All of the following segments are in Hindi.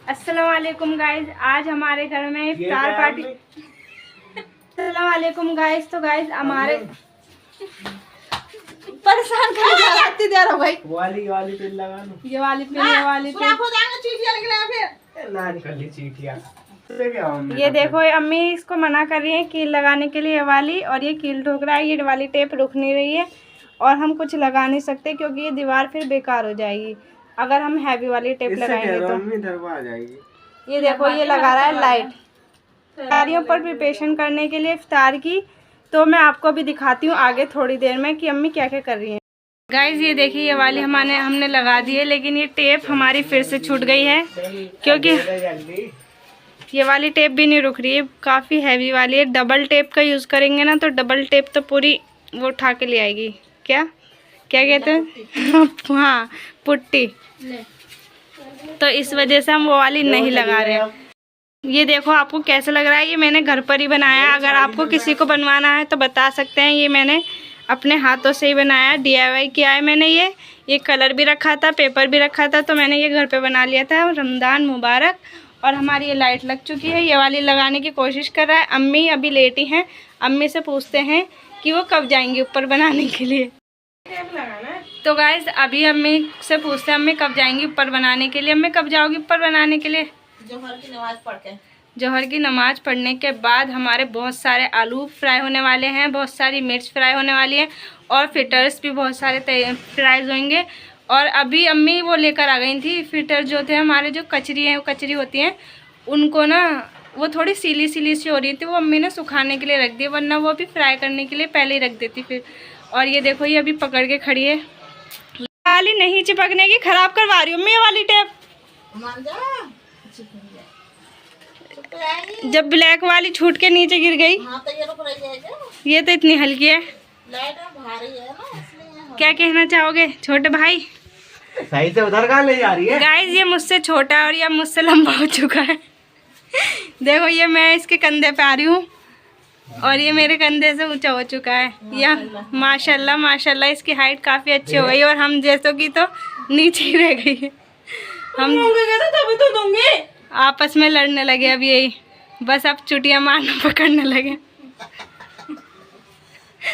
अस्सलाम वालेकुम गाइज, आज हमारे घर में इफ्तार पार्टी। अस्सलाम वालेकुम गाइज। तो गाइज हमारे परेशान कर दे रहा भाई। वाली पिन लगा लो। ये वाली पिन ये देखो अम्मी इसको मना कर रही है कील लगाने के लिए, ये वाली, और ये कील ठोक रहा है। ये वाली टेप रुक नहीं रही है और हम कुछ लगा नहीं सकते क्योंकि ये दीवार फिर बेकार हो जाएगी अगर हम हैवी वाली टेप लगाएंगे तो आ जाएगी। ये देखो ये लगा रहा है लाइट तैयारियों पर प्रिपरेशन करने के लिए इफ्तार की। तो मैं आपको भी दिखाती हूँ आगे थोड़ी देर में कि अम्मी क्या क्या कर रही हैं। गाइज ये देखिए ये वाली हमने लगा दी है, लेकिन ये टेप हमारी फिर से छूट गई है क्योंकि ये वाली टेप भी नहीं रुक रही है, काफ़ी हैवी वाली है। डबल टेप का यूज़ करेंगे ना तो डबल टेप तो पूरी वो उठा के ले आएगी। क्या क्या कहते हैं हाँ पुट्टी। तो इस वजह से हम वो वाली नहीं लगा रहे हैं। ये देखो आपको कैसा लग रहा है, ये मैंने घर पर ही बनाया है। अगर आपको किसी को बनवाना है तो बता सकते हैं। ये मैंने अपने हाथों से ही बनाया, DIY किया है मैंने। ये कलर भी रखा था, पेपर भी रखा था, तो मैंने ये घर पे बना लिया था। रमज़ान मुबारक। और हमारी ये लाइट लग चुकी है, ये वाली लगाने की कोशिश कर रहा है। अम्मी अभी लेटी हैं, अम्मी से पूछते हैं कि वो कब जाएंगी ऊपर बनाने के लिए। तो गाइज अभी अम्मी से पूछते हैं अम्मी कब जाएंगी ऊपर बनाने के लिए। अम्मी कब जाओगी ऊपर बनाने के लिए? जोहर की नमाज पढ़ के। जोहर की नमाज पढ़ने के बाद हमारे बहुत सारे आलू फ्राई होने वाले हैं, बहुत सारी मिर्च फ्राई होने वाली है और फिटर्स भी बहुत सारे फ्राइज होंगे। और अभी अम्मी वो लेकर आ गई थी फिटर जो थे हमारे, जो कचरी हैं, वो कचरी होती हैं, उनको ना वो थोड़ी सीली सी हो रही थी, वो अम्मी ने सुखाने के लिए रख दी, वरना वो अभी फ्राई करने के लिए पहले ही रख देती फिर। और ये देखो ये अभी पकड़ के खड़ी है, वाली नहीं चिपकने की, खराब करवा रही हूँ अम्मी ये वाली टेप। जब ब्लैक वाली छूट के नीचे गिर गई। हाँ, तो ये रुक रही है क्या? ये तो इतनी हल्की है, लाइट भारी है ना इसलिए। क्या कहना चाहोगे छोटे भाई? सही से उधर कहाँ ले जा रही है? गाइस ये मुझसे छोटा है और ये मुझसे लंबा हो चुका है। देखो ये मैं इसके कंधे पे आ रही हूँ और ये मेरे कंधे से ऊंचा हो चुका है। यह माशाल्लाह माशाल्लाह इसकी हाइट काफ़ी अच्छी हो गई और हम जैसों की तो नीचे ही रह गई है। हम तभी तो दूंगी। आपस में लड़ने लगे अब, यही बस अब चुटियाँ मारना पकड़ने लगे।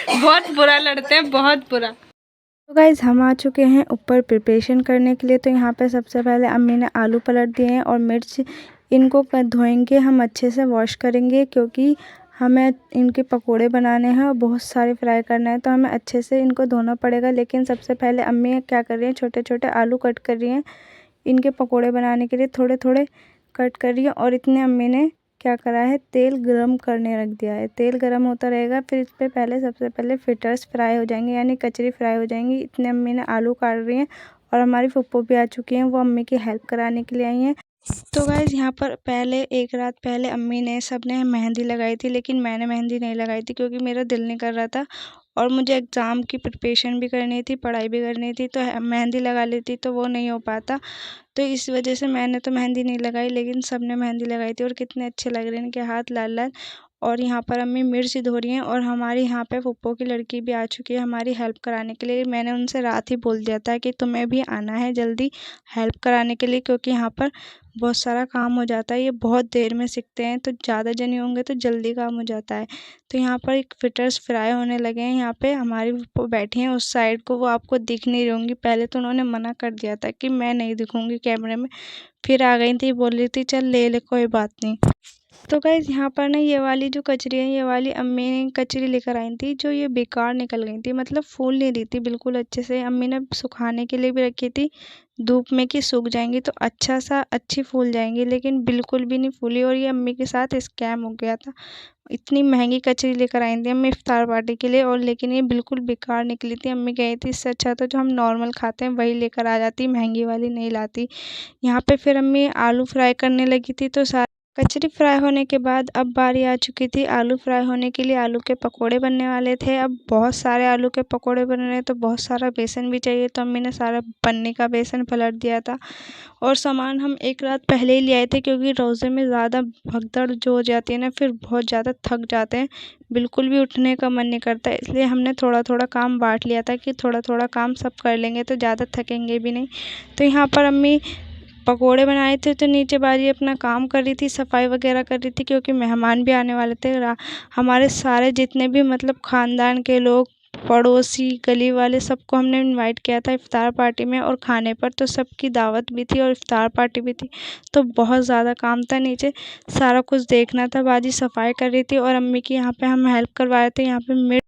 बहुत बुरा लड़ते हैं, बहुत बुरा। तो गाइज़ हम आ चुके हैं ऊपर प्रिपरेशन करने के लिए। तो यहाँ पे सबसे पहले अम्मी ने आलू पलट दिए हैं और मिर्च, इनको धोएंगे हम, अच्छे से वॉश करेंगे क्योंकि हमें इनके पकोड़े बनाने हैं और बहुत सारे फ्राई करना है, तो हमें अच्छे से इनको धोना पड़ेगा। लेकिन सबसे पहले अम्मी क्या कर रही हैं, छोटे छोटे आलू कट कर रही हैं इनके पकोड़े बनाने के लिए, थोड़े थोड़े कट कर रही है। और इतने अम्मी ने क्या करा है, तेल गरम करने रख दिया है। तेल गरम होता रहेगा, फिर इस पर पहले सबसे पहले फिटर्स फ्राई हो जाएंगे, यानी कचरी फ्राई हो जाएंगी। इतने अम्मी ने आलू काट रही हैं और हमारी फुप्पो भी आ चुकी हैं, वो अम्मी की हेल्प कराने के लिए आई हैं। तो गाइज़ यहाँ पर पहले एक रात पहले अम्मी ने सबने मेहंदी लगाई थी, लेकिन मैंने मेहंदी नहीं लगाई थी क्योंकि मेरा दिल नहीं कर रहा था और मुझे एग्ज़ाम की प्रिपरेशन भी करनी थी, पढ़ाई भी करनी थी, तो मेहंदी लगा लेती तो वो नहीं हो पाता। तो इस वजह से मैंने तो मेहंदी नहीं लगाई, लेकिन सब ने मेहंदी लगाई थी और कितने अच्छे लग रहे हैं इनके हाथ लाल लाल। और यहाँ पर अम्मी मिर्च धो रही हैं और हमारी यहाँ पे फुप्पो की लड़की भी आ चुकी है हमारी हेल्प कराने के लिए। मैंने उनसे रात ही बोल दिया था कि तुम्हें भी आना है जल्दी हेल्प कराने के लिए, क्योंकि यहाँ पर बहुत सारा काम हो जाता है। ये बहुत देर में सीखते हैं, तो ज़्यादा जने होंगे तो जल्दी काम हो जाता है। तो यहाँ पर एक फिटर्स फ्राई होने लगे हैं। यहाँ पे हमारी फुप्पो बैठी हैं उस साइड को, वो आपको दिख नहीं रही होंगी। पहले तो उन्होंने मना कर दिया था कि मैं नहीं दिखूँगी कैमरे में, फिर आ गई थी, बोल रही थी चल ले ले कोई बात नहीं। तो गाइज़ यहाँ पर ना ये वाली जो कचरी है, ये वाली अम्मी ने कचरी लेकर आई थी, जो ये बेकार निकल गई थी, मतलब फूल नहीं रही थी बिल्कुल अच्छे से। अम्मी ने सुखाने के लिए भी रखी थी धूप में कि सूख जाएंगी तो अच्छी फूल जाएंगी, लेकिन बिल्कुल भी नहीं फूली और ये अम्मी के साथ स्कैम हो गया था। इतनी महंगी कचरी लेकर आई थी अम्मी इफ्तार पार्टी के लिए, और लेकिन ये बिल्कुल बेकार निकली थी। अम्मी कही थी इससे अच्छा तो जो हम नॉर्मल खाते हैं वही लेकर आ जाती, महंगी वाली नहीं लाती। यहाँ पे फिर अम्मी आलू फ्राई करने लगी थी, तो कचरी फ्राई होने के बाद अब बारी आ चुकी थी आलू फ्राई होने के लिए। आलू के पकोड़े बनने वाले थे। अब बहुत सारे आलू के पकोड़े बन रहे हैं तो बहुत सारा बेसन भी चाहिए, तो अम्मी ने सारा पन्नी का बेसन पलट दिया था। और सामान हम एक रात पहले ही ले आए थे क्योंकि रोज़े में ज़्यादा भगदड़ जो हो जाती है ना, फिर बहुत ज़्यादा थक जाते हैं, बिल्कुल भी उठने का मन नहीं करता। इसलिए हमने थोड़ा थोड़ा काम बांट लिया था कि थोड़ा थोड़ा काम सब कर लेंगे तो ज़्यादा थकेंगे भी नहीं। तो यहाँ पर अम्मी पकोड़े बनाए थे, तो नीचे बाजी अपना काम कर रही थी, सफाई वगैरह कर रही थी, क्योंकि मेहमान भी आने वाले थे। हमारे सारे जितने भी मतलब ख़ानदान के लोग, पड़ोसी, गली वाले, सबको हमने इनवाइट किया था इफ्तार पार्टी में और खाने पर। तो सबकी दावत भी थी और इफ्तार पार्टी भी थी, तो बहुत ज़्यादा काम था नीचे, सारा कुछ देखना था। बाजी सफाई कर रही थी और अम्मी की यहाँ पे हम हेल्प करवा रहे थे। यहाँ पे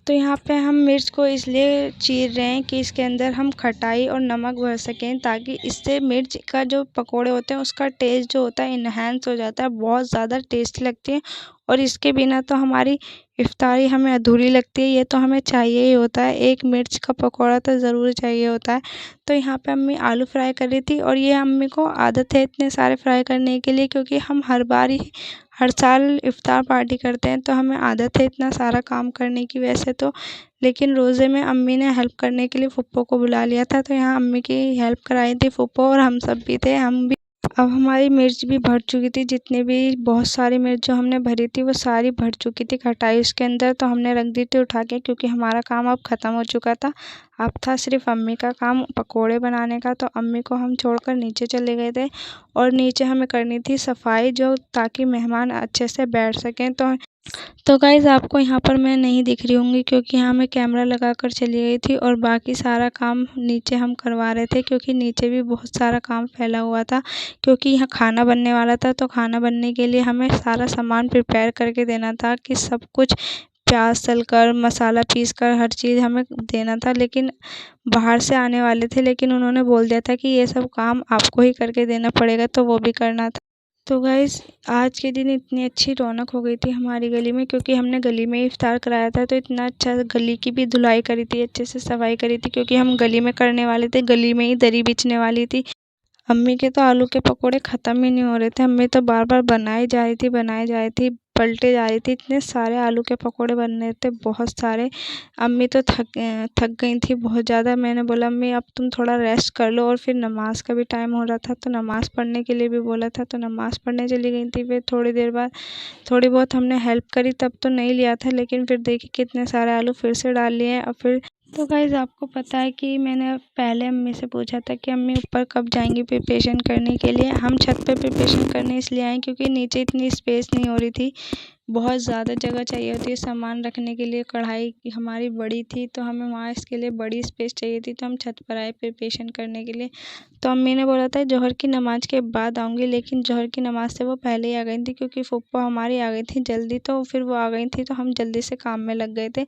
तो यहाँ पे हम मिर्च को इसलिए चीर रहे हैं कि इसके अंदर हम खटाई और नमक भर सकें, ताकि इससे मिर्च का जो पकोड़े होते हैं उसका टेस्ट जो होता है इन्हेंस हो जाता है, बहुत ज़्यादा टेस्टी लगती है। और इसके बिना तो हमारी इफ्तारी हमें अधूरी लगती है, ये तो हमें चाहिए ही होता है, एक मिर्च का पकोड़ा तो ज़रूर चाहिए होता है। तो यहाँ पे अम्मी आलू फ्राई कर रही थी और ये अम्मी को आदत है इतने सारे फ्राई करने के लिए, क्योंकि हम हर साल इफ्तार पार्टी करते हैं, तो हमें आदत है इतना सारा काम करने की वैसे तो। लेकिन रोज़े में अम्मी ने हेल्प करने के लिए फूफो को बुला लिया था, तो यहाँ अम्मी की हेल्प कराई थी फूफो, और हम सब भी थे, हम भी। अब हमारी मिर्च भी भर चुकी थी, जितनी भी बहुत सारी मिर्च जो हमने भरी थी वो सारी भर चुकी थी खटाई उसके अंदर, तो हमने रख दी थी उठा के, क्योंकि हमारा काम अब ख़त्म हो चुका था। अब था सिर्फ अम्मी का काम पकोड़े बनाने का, तो अम्मी को हम छोड़कर नीचे चले गए थे और नीचे हमें करनी थी सफाई, जो ताकि मेहमान अच्छे से बैठ सकें। तो गाइज़ आपको यहाँ पर मैं नहीं दिख रही होंगी, क्योंकि यहाँ मैं कैमरा लगा कर चली गई थी और बाकी सारा काम नीचे हम करवा रहे थे, क्योंकि नीचे भी बहुत सारा काम फैला हुआ था, क्योंकि यहाँ खाना बनने वाला था। तो खाना बनने के लिए हमें सारा सामान प्रिपेयर करके देना था, कि सब कुछ प्याज तलकर, मसाला पीसकर, हर चीज़ हमें देना था। लेकिन बाहर से आने वाले थे, लेकिन उन्होंने बोल दिया था कि ये सब काम आपको ही करके देना पड़ेगा, तो वो भी करना था। तो गाइज़ आज के दिन इतनी अच्छी रौनक हो गई थी हमारी गली में, क्योंकि हमने गली में ही इफ्तार कराया था, तो इतना अच्छा गली की भी धुलाई करी थी, अच्छे से सफाई करी थी, क्योंकि हम गली में करने वाले थे, गली में ही दरी बिछने वाली थी। अम्मी के तो आलू के पकोड़े ख़त्म ही नहीं हो रहे थे, अम्मी तो बार-बार बनाई जा रही थी, पलटे जा रही थी, इतने सारे आलू के पकोड़े बन रहे थे, बहुत सारे। अम्मी तो थक गई थी बहुत ज़्यादा। मैंने बोला अम्मी अब तुम थोड़ा रेस्ट कर लो, और फिर नमाज़ का भी टाइम हो रहा था, तो नमाज़ पढ़ने के लिए भी बोला था, तो नमाज़ पढ़ने चली गई थी। फिर थोड़ी देर बाद थोड़ी बहुत हमने हेल्प करी, तब तो नहीं लिया था, लेकिन फिर देखिए कितने सारे आलू फिर से डाल लिए हैं। और फिर तो गाइज़ आपको पता है कि मैंने पहले अम्मी से पूछा था कि अम्मी ऊपर कब जाएंगी प्रिपरेशन करने के लिए। हम छत पे प्रिपरेशन करने इसलिए आए क्योंकि नीचे इतनी स्पेस नहीं हो रही थी, बहुत ज़्यादा जगह चाहिए होती है सामान रखने के लिए। कढ़ाई हमारी बड़ी थी, तो हमें वहाँ इसके लिए बड़ी स्पेस चाहिए थी, तो हम छत पर आए प्रिपरेशन करने के लिए। तो अम्मी ने बोला था जोहर की नमाज़ के बाद आऊँगी, लेकिन जोहर की नमाज़ से वो पहले ही आ गई थी, क्योंकि फूफा हमारी आ गई थी जल्दी, तो फिर वो आ गई थी, तो हम जल्दी से काम में लग गए थे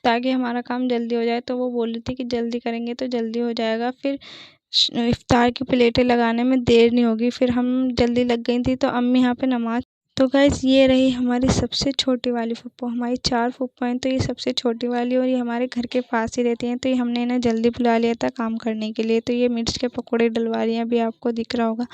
ताकि हमारा काम जल्दी हो जाए। तो वो बोल रही थी कि जल्दी करेंगे तो जल्दी हो जाएगा, फिर इफ्तार की प्लेटें लगाने में देर नहीं होगी। फिर हम जल्दी लग गई थी, तो अम्मी यहाँ पे नमाज़। तो गाइज़ ये रही हमारी सबसे छोटी वाली फूफो। हमारी 4 फूफो हैं, तो ये सबसे छोटी वाली, और ये हमारे घर के पास ही रहती हैं, तो ये हमने इन्हें जल्दी बुला लिया था काम करने के लिए। तो ये मिर्च के पकोड़े डलवा रही हैं, अभी आपको दिख रहा होगा।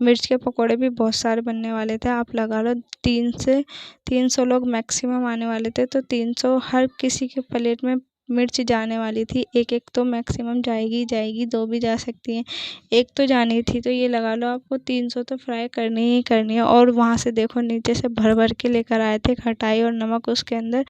मिर्च के पकोड़े भी बहुत सारे बनने वाले थे, आप लगा लो 300 लोग मैक्सिमम आने वाले थे, तो 300 हर किसी के प्लेट में मिर्च जाने वाली थी। एक तो मैक्सिमम जाएगी, 2 भी जा सकती हैं, एक तो जानी थी। तो ये लगा लो आपको 300 तो फ्राई करनी ही करनी है। और वहाँ से देखो नीचे से भर भर के लेकर आए थे खटाई और नमक उसके अंदर।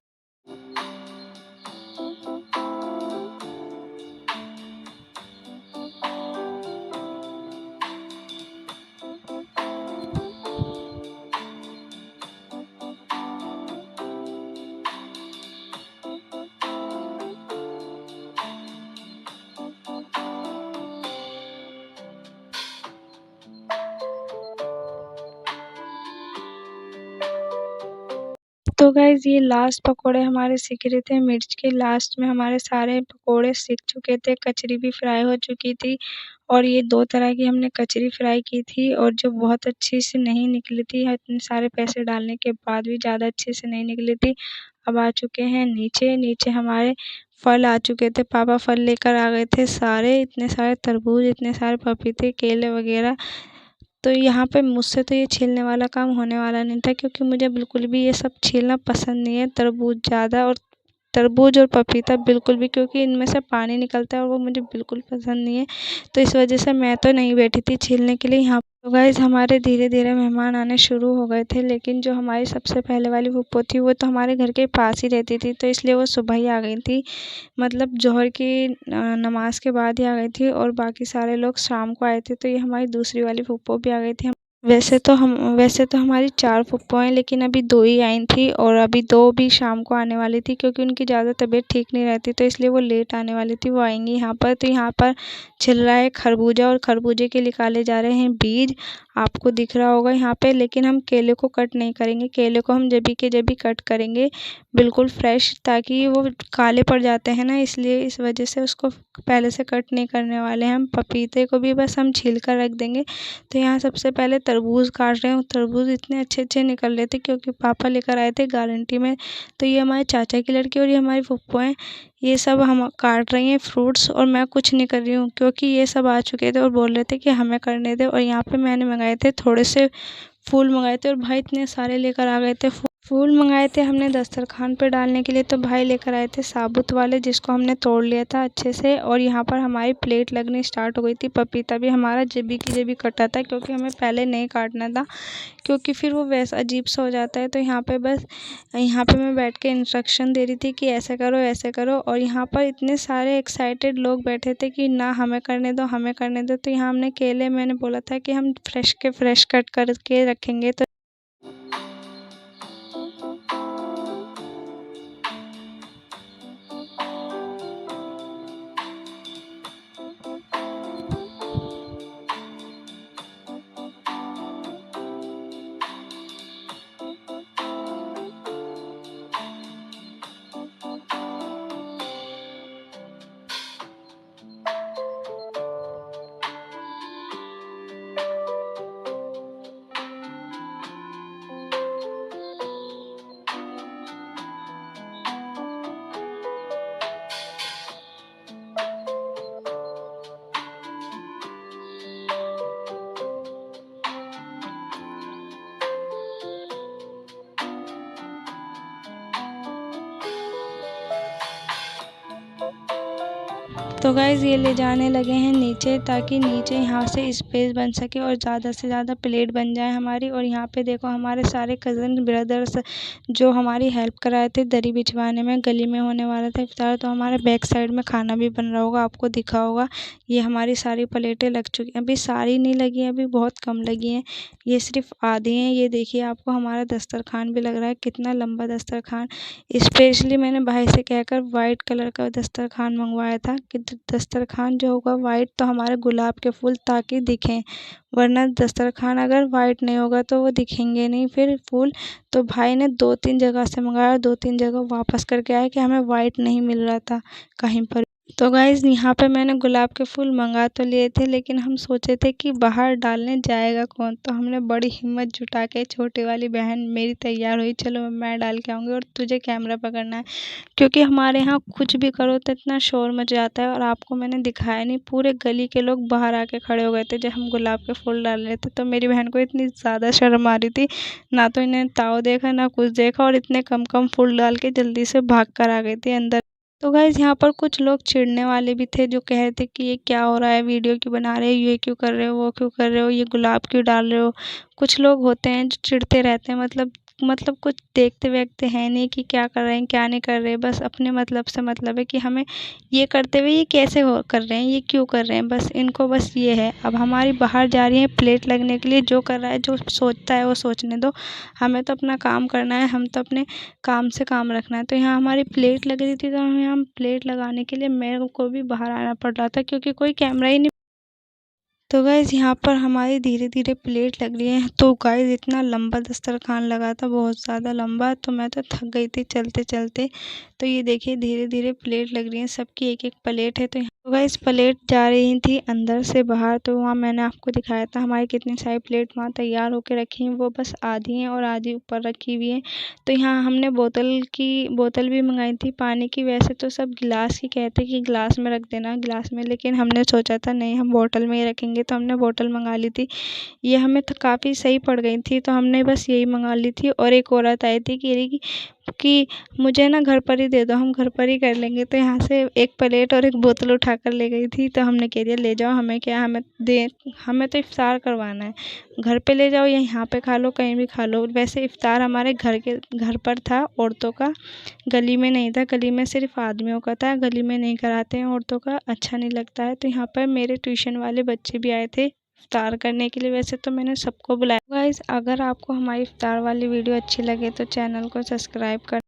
तो गाइज़ ये लास्ट पकोड़े हमारे सिक रहे थे मिर्च के। लास्ट में हमारे सारे पकोड़े सिक चुके थे, कचरी भी फ्राई हो चुकी थी, और ये 2 तरह की हमने कचरी फ्राई की थी, और जो बहुत अच्छी से नहीं निकली थी, इतने सारे पैसे डालने के बाद भी ज़्यादा अच्छे से नहीं निकली थी। अब आ चुके हैं नीचे हमारे फल आ चुके थे, पापा फल लेकर आ गए थे सारे, इतने सारे तरबूज, इतने सारे पपीते, केले वगैरह। तो यहाँ पे मुझसे तो ये छीलने वाला काम होने वाला नहीं था, क्योंकि मुझे बिल्कुल भी ये सब छीलना पसंद नहीं है, तरबूज ज़्यादा और तरबूज और पपीता बिल्कुल भी, क्योंकि इनमें से पानी निकलता है और वो मुझे बिल्कुल पसंद नहीं है। तो इस वजह से मैं तो नहीं बैठी थी छीलने के लिए यहाँ। तो गाइज़ हमारे धीरे-धीरे मेहमान आने शुरू हो गए थे, लेकिन जो हमारी सबसे पहले वाली फूफो थी वो तो हमारे घर के पास ही रहती थी, तो इसलिए वो सुबह ही आ गई थी। मतलब ज़ोहर की नमाज़ के बाद ही आ गई थी और बाकी सारे लोग शाम को आए थे। तो ये हमारी दूसरी वाली फूफो भी आ गई थी। वैसे तो हमारी 4 फूफो हैं, लेकिन अभी 2 ही आई थी और अभी 2 भी शाम को आने वाली थी, क्योंकि उनकी ज़्यादा तबीयत ठीक नहीं रहती, तो इसलिए वो लेट आने वाली थी। वो आएँगी यहाँ पर। तो यहाँ पर छिल रहा है खरबूजा और खरबूजे के निकाले जा रहे हैं बीज, आपको दिख रहा होगा यहाँ पे। लेकिन हम केले को कट नहीं करेंगे, केले को हम जभी के जभी कट करेंगे बिल्कुल फ्रेश, ताकि वो काले पड़ जाते हैं ना, इसलिए इस वजह से उसको पहले से कट नहीं करने वाले हैं हम। पपीते को भी बस हम छील कर रख देंगे। तो यहाँ सबसे पहले तरबूज काट रहे हूँ। तरबूज इतने अच्छे निकल रहे थे, क्योंकि पापा लेकर आए थे गारंटी में। तो ये हमारे चाचा की लड़की और ये हमारी फूफो हैं, ये सब हम काट रही हैं फ्रूट्स, और मैं कुछ नहीं कर रही हूँ, क्योंकि ये सब आ चुके थे और बोल रहे थे कि हमें करने दे। और यहाँ पे मैंने मंगाए थे थोड़े से फूल मंगाए थे, और भाई इतने सारे लेकर आ गए थे। फूल मंगाए थे हमने दस्तरखान पे डालने के लिए, तो भाई लेकर आए थे साबुत वाले, जिसको हमने तोड़ लिया था अच्छे से। और यहाँ पर हमारी प्लेट लगनी स्टार्ट हो गई थी। पपीता भी हमारा जभी की जभी कटा था, क्योंकि हमें पहले नहीं काटना था, क्योंकि फिर वो वैसा अजीब सा हो जाता है। तो यहाँ पे मैं बैठ के इंस्ट्रक्शन दे रही थी कि ऐसे करो ऐसे करो। और यहाँ पर इतने सारे एक्साइटेड लोग बैठे थे कि ना हमें करने दो हमें करने दो। तो यहाँ हमने केले, मैंने बोला था कि हम फ्रेश के फ्रेश कट करके रखेंगे। तो तो गाइज़ ये ले जाने लगे हैं नीचे, ताकि नीचे यहाँ से स्पेस बन सके और ज़्यादा से ज़्यादा प्लेट बन जाए हमारी। और यहाँ पे देखो हमारे सारे कज़न ब्रदर्स जो हमारी हेल्प कर रहे थे दरी बिछवाने में, गली में होने वाला था इफ्तार, तो हमारे बैक साइड में खाना भी बन रहा होगा, आपको दिखा होगा। ये हमारी सारी प्लेटें लग चुकी हैं, अभी सारी नहीं लगी हैं, अभी बहुत कम लगी हैं, ये सिर्फ आधी हैं। ये देखिए आपको हमारा दस्तरखान भी लग रहा है, कितना लंबा दस्तरखान। स्पेशली मैंने भाई से कहकर वाइट कलर का दस्तरखान मंगवाया था, कि दस्तरखान जो होगा वाइट, तो हमारे गुलाब के फूल ताकि दिखें, वरना दस्तरखान अगर वाइट नहीं होगा तो वो दिखेंगे नहीं फिर फूल। तो भाई ने 2-3 जगह से मंगाया, 2-3 जगह वापस करके आए कि हमें वाइट नहीं मिल रहा था कहीं पर। तो गाइज़ यहाँ पे मैंने गुलाब के फूल मंगा तो लिए थे, लेकिन हम सोचे थे कि बाहर डालने जाएगा कौन। तो हमने बड़ी हिम्मत जुटा के, छोटी वाली बहन मेरी तैयार हुई, चलो मैं डाल के आऊँगी और तुझे कैमरा पकड़ना है, क्योंकि हमारे यहाँ कुछ भी करो तो इतना शोर मच जाता है। और आपको मैंने दिखाया नहीं, पूरे गली के लोग बाहर आके खड़े हो गए थे जब हम गुलाब के फूल डाल रहे थे। तो मेरी बहन को इतनी ज़्यादा शर्म आ रही थी, ना तो इन्हें ताव देखा ना कुछ देखा, और इतने कम फूल डाल के जल्दी से भाग कर आ गई थी अंदर। तो गाइज़ यहाँ पर कुछ लोग चिढ़ने वाले भी थे, जो कह रहे थे कि ये क्या हो रहा है, वीडियो क्यों बना रहे हो, ये क्यों कर रहे हो, वो क्यों कर रहे हो, ये गुलाब क्यों डाल रहे हो। कुछ लोग होते हैं जो चिढ़ते रहते हैं, मतलब कुछ देखते वेखते हैं नहीं कि क्या कर रहे हैं क्या नहीं कर रहे, बस अपने मतलब से मतलब है कि हमें ये करते हुए ये कैसे हो कर रहे हैं, ये क्यों कर रहे हैं, बस इनको बस ये है। अब हमारी बाहर जा रही है प्लेट लगने के लिए, जो कर रहा है जो सोचता है वो सोचने दो, हमें तो अपना काम करना है, हम तो अपने काम से काम रखना है। तो यहाँ हमारी प्लेट लग रही थी, तो हमें यहाँ प्लेट लगाने के लिए मेरे को भी बाहर आना पड़ रहा था, क्योंकि कोई कैमरा ही नहीं। तो गाइज़ यहाँ पर हमारी धीरे-धीरे प्लेट लग रही है। तो गाइज़ इतना लंबा दस्तरखान लगा था, बहुत ज़्यादा लंबा, तो मैं तो थक गई थी चलते-चलते। तो ये देखिए धीरे-धीरे प्लेट लग रही है, सबकी एक-एक प्लेट है। तो गाइज़ प्लेट जा रही थी अंदर से बाहर, तो वहाँ मैंने आपको दिखाया था हमारी कितनी सारी प्लेट वहाँ तैयार होके रखी हैं, वो बस आधी हैं और आधी ऊपर रखी हुई हैं। तो यहाँ हमने बोतल भी मंगाई थी पानी की। वैसे तो सब गिलास ही कहते कि गिलास में रख देना गिलास में, लेकिन हमने सोचा था नहीं हम बॉटल में ही रखेंगे, थे तो हमने बोतल मंगा ली थी। ये हमें तो काफ़ी सही पड़ गई थी तो हमने बस यही मंगा ली थी। और एक औरत आई थी कह रही कि मुझे ना घर पर ही दे दो, हम घर पर ही कर लेंगे। तो यहाँ से एक प्लेट और एक बोतल उठा कर ले गई थी। तो हमने कह दिया ले जाओ, हमें क्या, हमें तो इफ्तार करवाना है, घर पे ले जाओ या यहाँ पे खा लो, कहीं भी खा लो। वैसे इफ्तार हमारे घर पर था, औरतों का, गली में नहीं था। गली में सिर्फ आदमियों का था, गली में नहीं कराते हैं औरतों का, अच्छा नहीं लगता है। तो यहाँ पर मेरे ट्यूशन वाले बच्चे भी आए थे इफ्तार करने के लिए। वैसे तो मैंने सबको बुलाया। गाइस अगर आपको हमारी इफ्तार वाली वीडियो अच्छी लगे तो चैनल को सब्सक्राइब कर